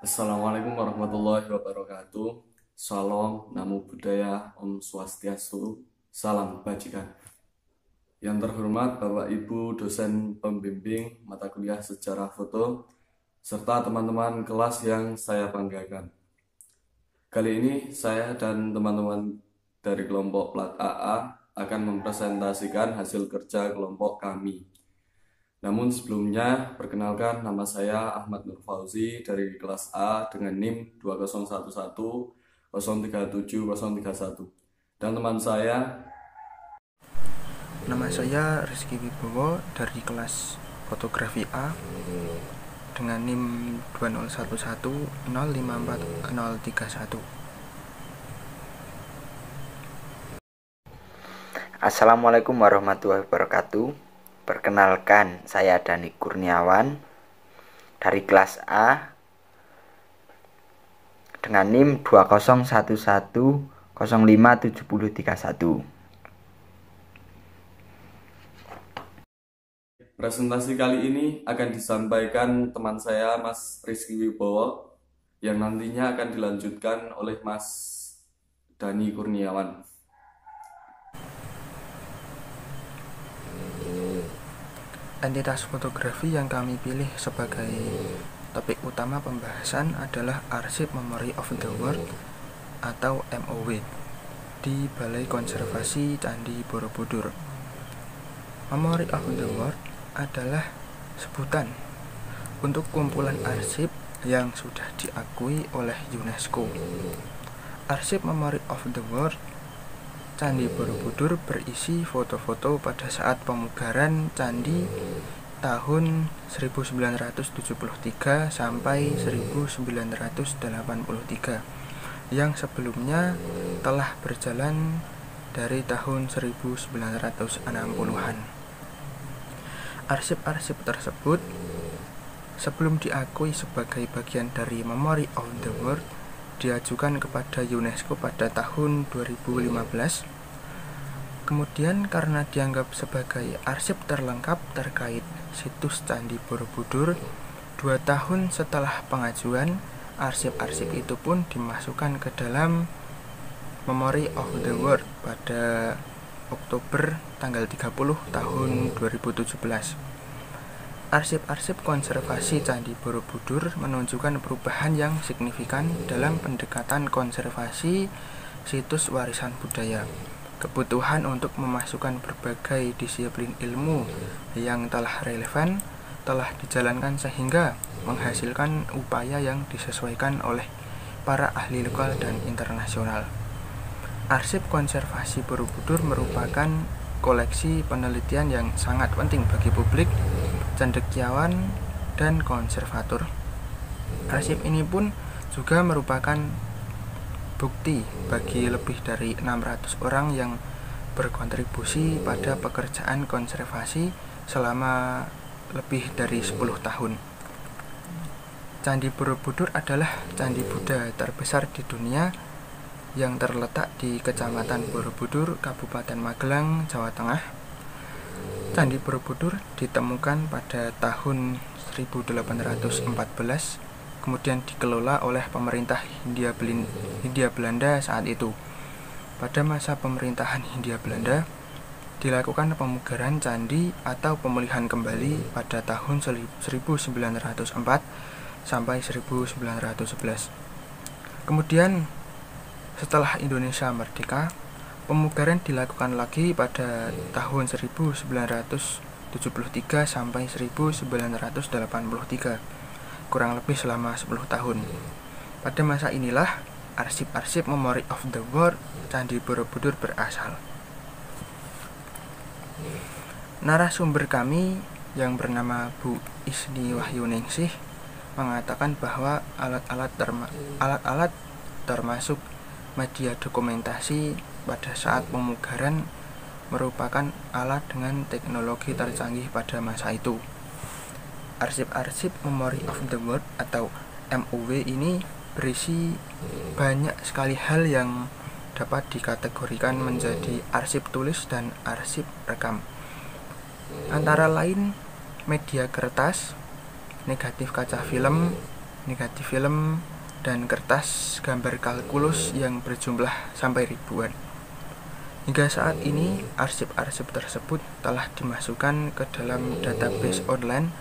Assalamualaikum warahmatullahi wabarakatuh. Salam, namo buddhaya, Om Swastiastu, salam kebajikan. Yang terhormat Bapak Ibu dosen pembimbing mata kuliah sejarah foto, serta teman-teman kelas yang saya banggakan. Kali ini saya dan teman-teman dari kelompok Plat AA akan mempresentasikan hasil kerja kelompok kami. Namun sebelumnya, perkenalkan nama saya Ahmad Nur Fauzi dari kelas A dengan NIM 20110370031. Dan teman saya, Nama saya Rizky Wibowo dari kelas fotografi A dengan NIM 20110540031. Assalamualaikum warahmatullahi wabarakatuh. Perkenalkan, saya Dani Kurniawan dari kelas A dengan NIM 201105731. presentasi kali ini akan disampaikan teman saya Mas Rizky Wibowo yang nantinya akan dilanjutkan oleh Mas Dani Kurniawan. Entitas fotografi yang kami pilih sebagai topik utama pembahasan adalah Arsip Memory of the World atau MOW di Balai Konservasi Candi Borobudur. Memory of the World adalah sebutan untuk kumpulan arsip yang sudah diakui oleh UNESCO. Arsip Memory of the World Candi Borobudur berisi foto-foto pada saat pemugaran candi tahun 1973 sampai 1983 yang sebelumnya telah berjalan dari tahun 1960-an. Arsip-arsip tersebut sebelum diakui sebagai bagian dari Memory of the World diajukan kepada UNESCO pada tahun 2015. Kemudian karena dianggap sebagai arsip terlengkap terkait situs Candi Borobudur, 2 tahun setelah pengajuan, arsip-arsip itu pun dimasukkan ke dalam Memory of the World pada Oktober tanggal 30 tahun 2017. Arsip-arsip konservasi Candi Borobudur menunjukkan perubahan yang signifikan dalam pendekatan konservasi situs warisan budaya. Kebutuhan untuk memasukkan berbagai disiplin ilmu yang telah relevan telah dijalankan sehingga menghasilkan upaya yang disesuaikan oleh para ahli lokal dan internasional. Arsip konservasi Borobudur merupakan koleksi penelitian yang sangat penting bagi publik, cendekiawan, dan konservator. Arsip ini pun juga merupakan bukti bagi lebih dari 600 orang yang berkontribusi pada pekerjaan konservasi selama lebih dari 10 tahun. Candi Borobudur adalah candi Buddha terbesar di dunia yang terletak di Kecamatan Borobudur, Kabupaten Magelang, Jawa Tengah. Candi Borobudur ditemukan pada tahun 1814, kemudian dikelola oleh pemerintah Hindia Belanda saat itu. Pada masa pemerintahan Hindia Belanda, dilakukan pemugaran candi atau pemulihan kembali pada tahun 1904 sampai 1911. Kemudian setelah Indonesia merdeka, pemugaran dilakukan lagi pada tahun 1973 sampai 1983, kurang lebih selama 10 tahun. Pada masa inilah arsip-arsip Memory of the World Candi Borobudur berasal. Narasumber kami yang bernama Bu Isni Wahyuningsih mengatakan bahwa alat-alat termasuk media dokumentasi pada saat pemugaran merupakan alat dengan teknologi tercanggih pada masa itu. Arsip-arsip Memory of the World atau MOW ini berisi banyak sekali hal yang dapat dikategorikan menjadi arsip tulis dan arsip rekam. Antara lain media kertas, negatif kaca film, negatif film, dan kertas gambar kalkulus yang berjumlah sampai ribuan. Hingga saat ini, arsip-arsip tersebut telah dimasukkan ke dalam database online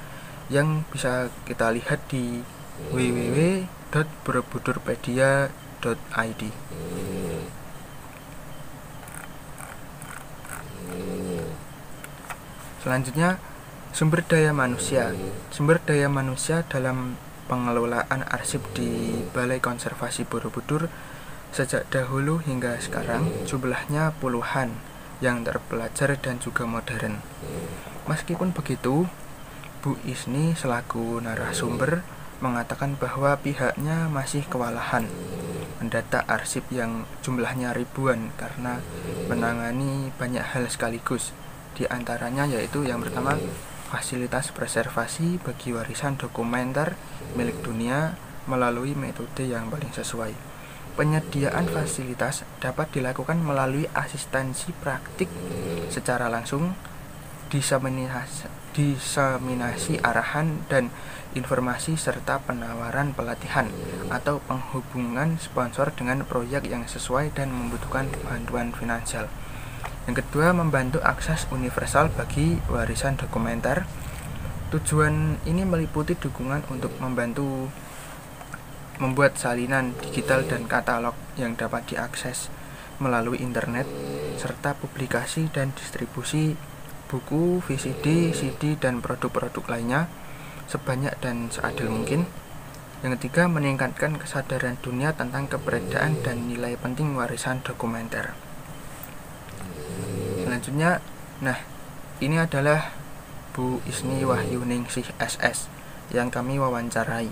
yang bisa kita lihat di www.borobudurpedia.id. Selanjutnya, sumber daya manusia. Sumber daya manusia dalam pengelolaan arsip di Balai Konservasi Borobudur sejak dahulu hingga sekarang jumlahnya puluhan yang terpelajar dan juga modern. Meskipun begitu, Bu Isni selaku narasumber mengatakan bahwa pihaknya masih kewalahan mendata arsip yang jumlahnya ribuan karena menangani banyak hal sekaligus. Di antaranya yaitu yang pertama, fasilitas preservasi bagi warisan dokumenter milik dunia melalui metode yang paling sesuai. Penyediaan fasilitas dapat dilakukan melalui asistensi praktik secara langsung, diseminasi arahan dan informasi serta penawaran pelatihan atau penghubungan sponsor dengan proyek yang sesuai dan membutuhkan bantuan finansial. Yang kedua, membantu akses universal bagi warisan dokumenter. Tujuan ini meliputi dukungan untuk membantu membuat salinan digital dan katalog yang dapat diakses melalui internet, serta publikasi dan distribusi buku, VCD, CD, dan produk-produk lainnya sebanyak dan seadil mungkin. Yang ketiga, meningkatkan kesadaran dunia tentang keberadaan dan nilai penting warisan dokumenter. Selanjutnya, ini adalah Bu Isni Wahyuningsih SS yang kami wawancarai.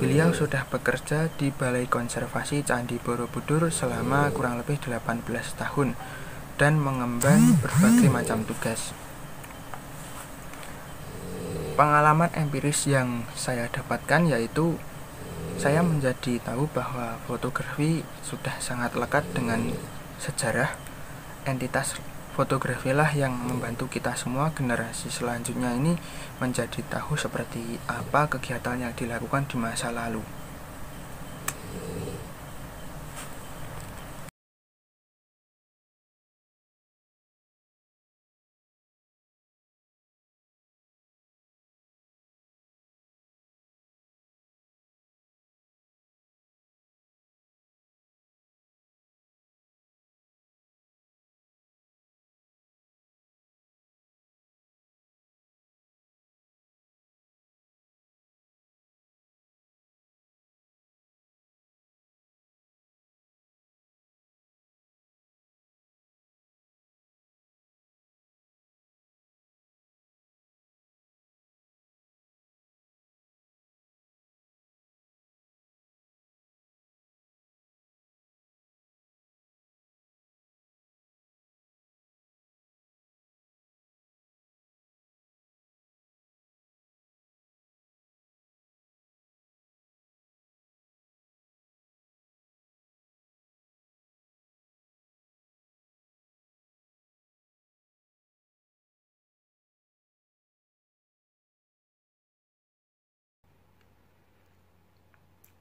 Beliau sudah bekerja di Balai Konservasi Candi Borobudur selama kurang lebih 18 tahun dan mengemban berbagai macam tugas. Pengalaman empiris yang saya dapatkan yaitu saya menjadi tahu bahwa fotografi sudah sangat lekat dengan sejarah. Entitas fotografilah yang membantu kita semua generasi selanjutnya ini menjadi tahu seperti apa kegiatan yang dilakukan di masa lalu.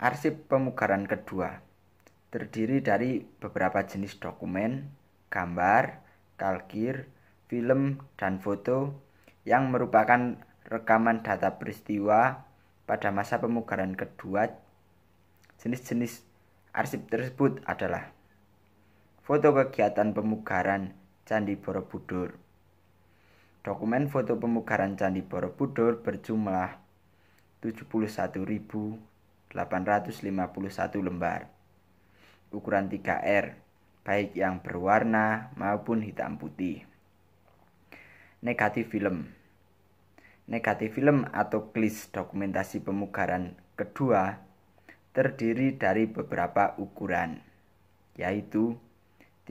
Arsip pemugaran kedua terdiri dari beberapa jenis dokumen, gambar, kalkir, film, dan foto yang merupakan rekaman data peristiwa pada masa pemugaran kedua. Jenis-jenis arsip tersebut adalah foto kegiatan pemugaran Candi Borobudur. Dokumen foto pemugaran Candi Borobudur berjumlah 71.851 lembar, ukuran 3R, baik yang berwarna maupun hitam putih. Negatif film. Negatif film atau klis dokumentasi pemugaran kedua terdiri dari beberapa ukuran, yaitu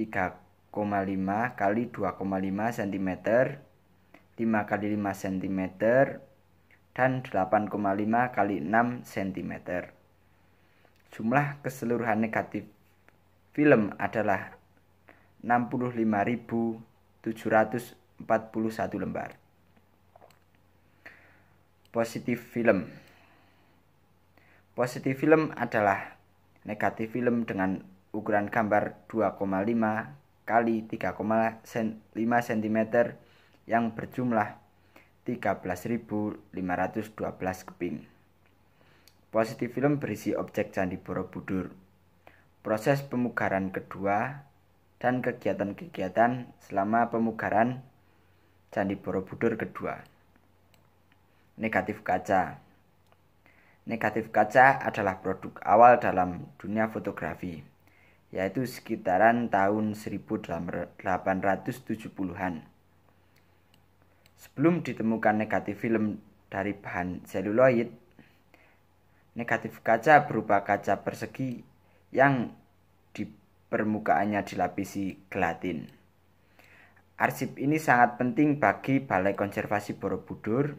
3,5 x 2,5 cm, 5 x 5 cm, dan 8,5 x 6 cm. Jumlah keseluruhan negatif film adalah 65.741 lembar. Positif film. Positif film adalah negatif film dengan ukuran gambar 2,5 kali 3,5 cm yang berjumlah 13.512 keping. Positif film berisi objek Candi Borobudur, proses pemugaran kedua, dan kegiatan-kegiatan selama pemugaran Candi Borobudur kedua. Negatif kaca. Negatif kaca adalah produk awal dalam dunia fotografi, yaitu sekitaran tahun 1870-an. Sebelum ditemukan negatif film dari bahan seluloid, negatif kaca berupa kaca persegi yang di permukaannya dilapisi gelatin. Arsip ini sangat penting bagi Balai Konservasi Borobudur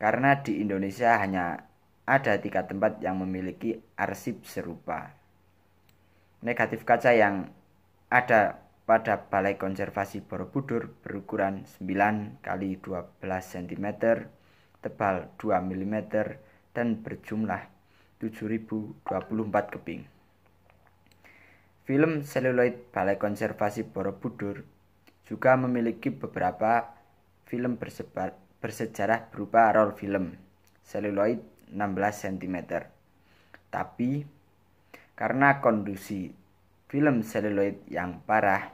karena di Indonesia hanya ada 3 tempat yang memiliki arsip serupa. Negatif kaca yang ada pada Balai Konservasi Borobudur berukuran 9 x 12 cm, tebal 2 mm, dan berjumlah 7.024 keping. Film seluloid Balai Konservasi Borobudur juga memiliki beberapa film bersejarah berupa roll film seluloid 16 cm. Tapi karena kondisi film seluloid yang parah,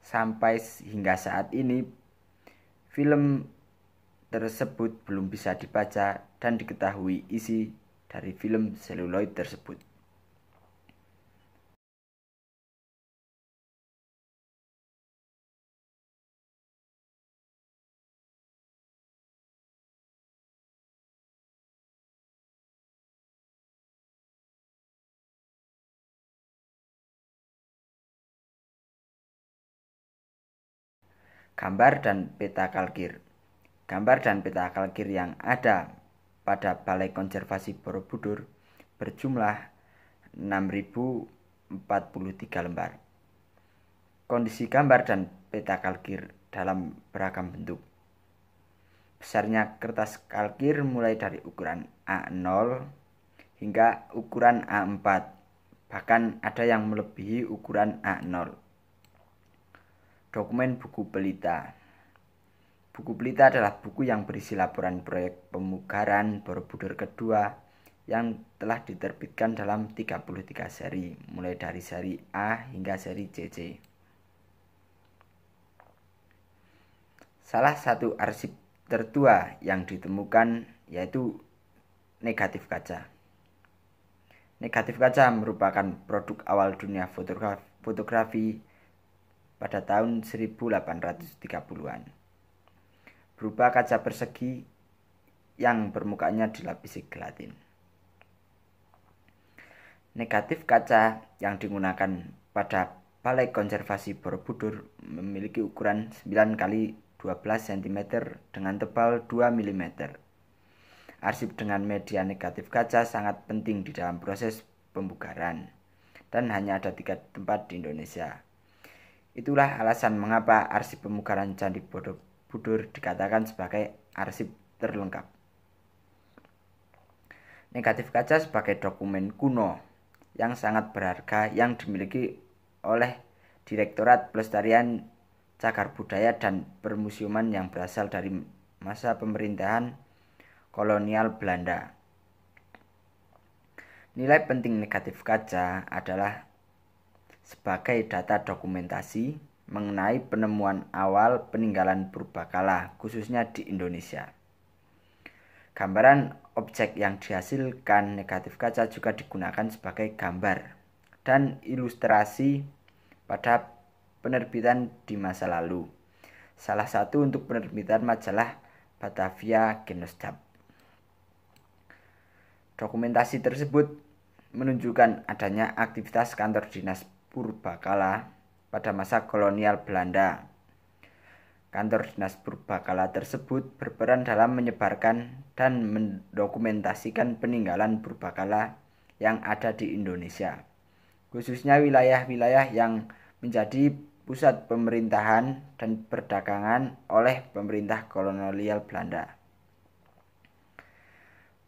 sampai hingga saat ini film tersebut belum bisa dibaca dan diketahui isi dari film seluloid tersebut. Gambar dan peta kalkir. Gambar dan peta kalkir yang ada pada Balai Konservasi Borobudur berjumlah 6.043 lembar. Kondisi gambar dan peta kalkir dalam beragam bentuk. Besarnya kertas kalkir mulai dari ukuran A0 hingga ukuran A4, bahkan ada yang melebihi ukuran A0. Dokumen buku pelita. Buku pelita adalah buku yang berisi laporan proyek pemugaran Borobudur kedua yang telah diterbitkan dalam 33 seri, mulai dari seri A hingga seri CC. Salah satu arsip tertua yang ditemukan yaitu negatif kaca. Negatif kaca merupakan produk awal dunia fotografi pada tahun 1830-an. Berupa kaca persegi yang permukaannya dilapisi gelatin. Negatif kaca yang digunakan pada Balai Konservasi Borobudur memiliki ukuran 9 x 12 cm dengan tebal 2 mm. Arsip dengan media negatif kaca sangat penting di dalam proses pembugaran dan hanya ada 3 tempat di Indonesia. Itulah alasan mengapa arsip pemugaran Candi Borobudur dikatakan sebagai arsip terlengkap. Negatif kaca sebagai dokumen kuno yang sangat berharga yang dimiliki oleh Direktorat Pelestarian Cagar Budaya dan Permusiuman yang berasal dari masa pemerintahan kolonial Belanda. Nilai penting negatif kaca adalah sebagai data dokumentasi mengenai penemuan awal peninggalan purbakala khususnya di Indonesia. Gambaran objek yang dihasilkan negatif kaca juga digunakan sebagai gambar dan ilustrasi pada penerbitan di masa lalu. Salah satu untuk penerbitan majalah Batavia Genootschap. Dokumentasi tersebut menunjukkan adanya aktivitas kantor dinas purbakala pada masa kolonial Belanda. Kantor dinas purbakala tersebut berperan dalam menyebarkan dan mendokumentasikan peninggalan purbakala yang ada di Indonesia, khususnya wilayah-wilayah yang menjadi pusat pemerintahan dan perdagangan oleh pemerintah kolonial Belanda.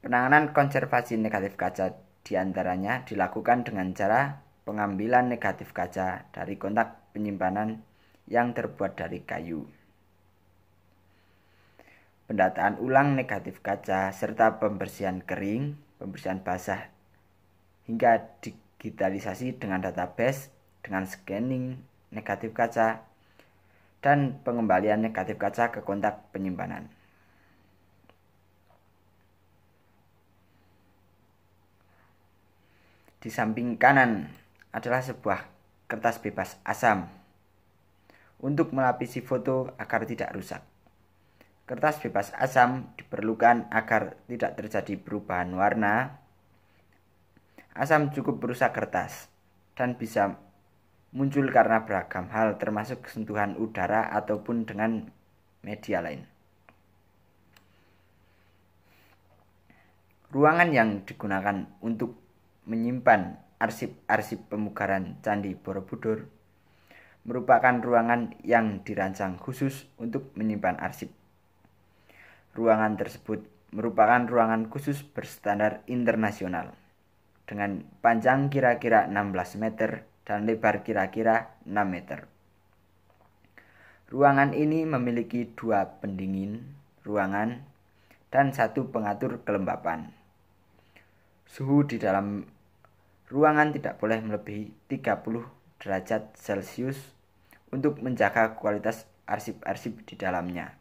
Penanganan konservasi negatif kaca diantaranya dilakukan dengan cara pengambilan negatif kaca dari kontak penyimpanan yang terbuat dari kayu, pendataan ulang negatif kaca, serta pembersihan kering, pembersihan basah, hingga digitalisasi dengan database, dengan scanning negatif kaca, dan pengembalian negatif kaca ke kontak penyimpanan. Di samping kanan adalah sebuah kertas bebas asam untuk melapisi foto agar tidak rusak. Kertas bebas asam diperlukan agar tidak terjadi perubahan warna. Asam cukup merusak kertas dan bisa muncul karena beragam hal termasuk sentuhan udara ataupun dengan media lain. Ruangan yang digunakan untuk menyimpan arsip-arsip pemugaran Candi Borobudur merupakan ruangan yang dirancang khusus untuk menyimpan arsip. Ruangan tersebut merupakan ruangan khusus berstandar internasional dengan panjang kira-kira 16 meter dan lebar kira-kira 6 meter. Ruangan ini memiliki 2 pendingin ruangan dan 1 pengatur kelembapan. Suhu di dalam ruangan tidak boleh melebihi 30 derajat Celcius untuk menjaga kualitas arsip-arsip di dalamnya.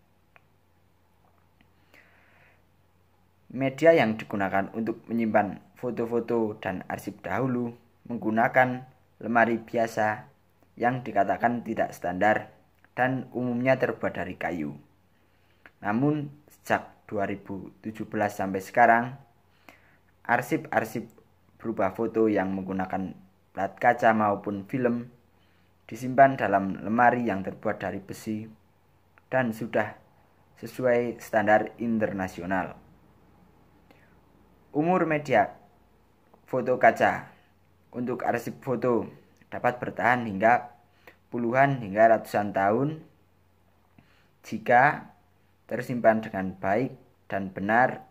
Media yang digunakan untuk menyimpan foto-foto dan arsip dahulu menggunakan lemari biasa yang dikatakan tidak standar dan umumnya terbuat dari kayu. Namun sejak 2017 sampai sekarang, arsip-arsip berupa foto yang menggunakan plat kaca maupun film disimpan dalam lemari yang terbuat dari besi dan sudah sesuai standar internasional. Umur media foto kaca untuk arsip foto dapat bertahan hingga puluhan hingga ratusan tahun jika tersimpan dengan baik dan benar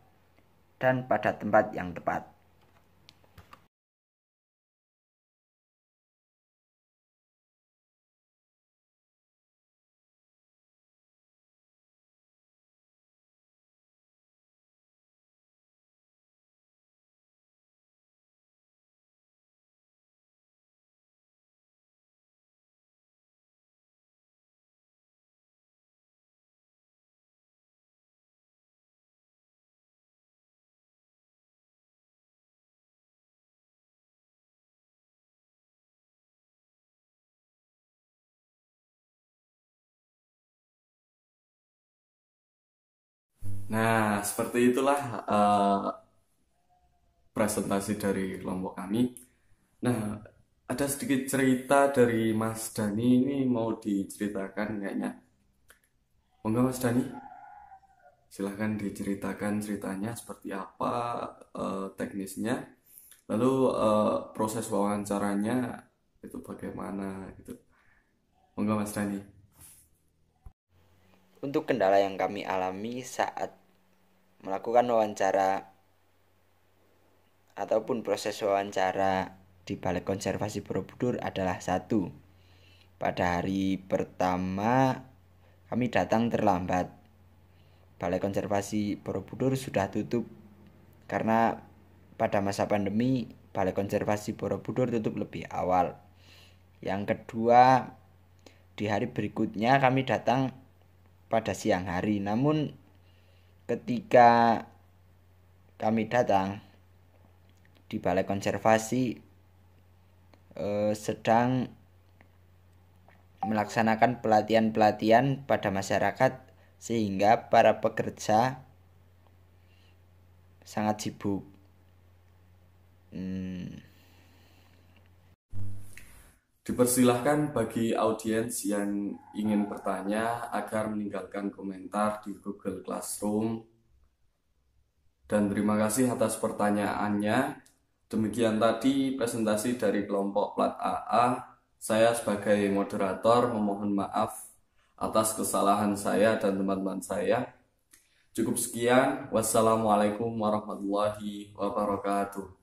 dan pada tempat yang tepat. Nah, seperti itulah presentasi dari kelompok kami. Nah, ada sedikit cerita dari Mas Dani, ini mau diceritakan kayaknya. Monggo Mas Dani, silahkan diceritakan ceritanya seperti apa teknisnya, lalu proses wawancaranya itu bagaimana gitu. Monggo Mas Dani. Untuk kendala yang kami alami saat melakukan wawancara ataupun proses wawancara di Balai Konservasi Borobudur adalah 1. Pada hari pertama kami datang terlambat. Balai Konservasi Borobudur sudah tutup karena pada masa pandemi Balai Konservasi Borobudur tutup lebih awal. Yang kedua, di hari berikutnya kami datang pada siang hari, namun ketika kami datang di Balai Konservasi sedang melaksanakan pelatihan-pelatihan pada masyarakat sehingga para pekerja sangat sibuk. Dipersilahkan bagi audiens yang ingin bertanya agar meninggalkan komentar di Google Classroom. Dan terima kasih atas pertanyaannya. Demikian tadi presentasi dari kelompok plat AA. Saya sebagai moderator memohon maaf atas kesalahan saya dan teman-teman saya. Cukup sekian. Wassalamualaikum warahmatullahi wabarakatuh.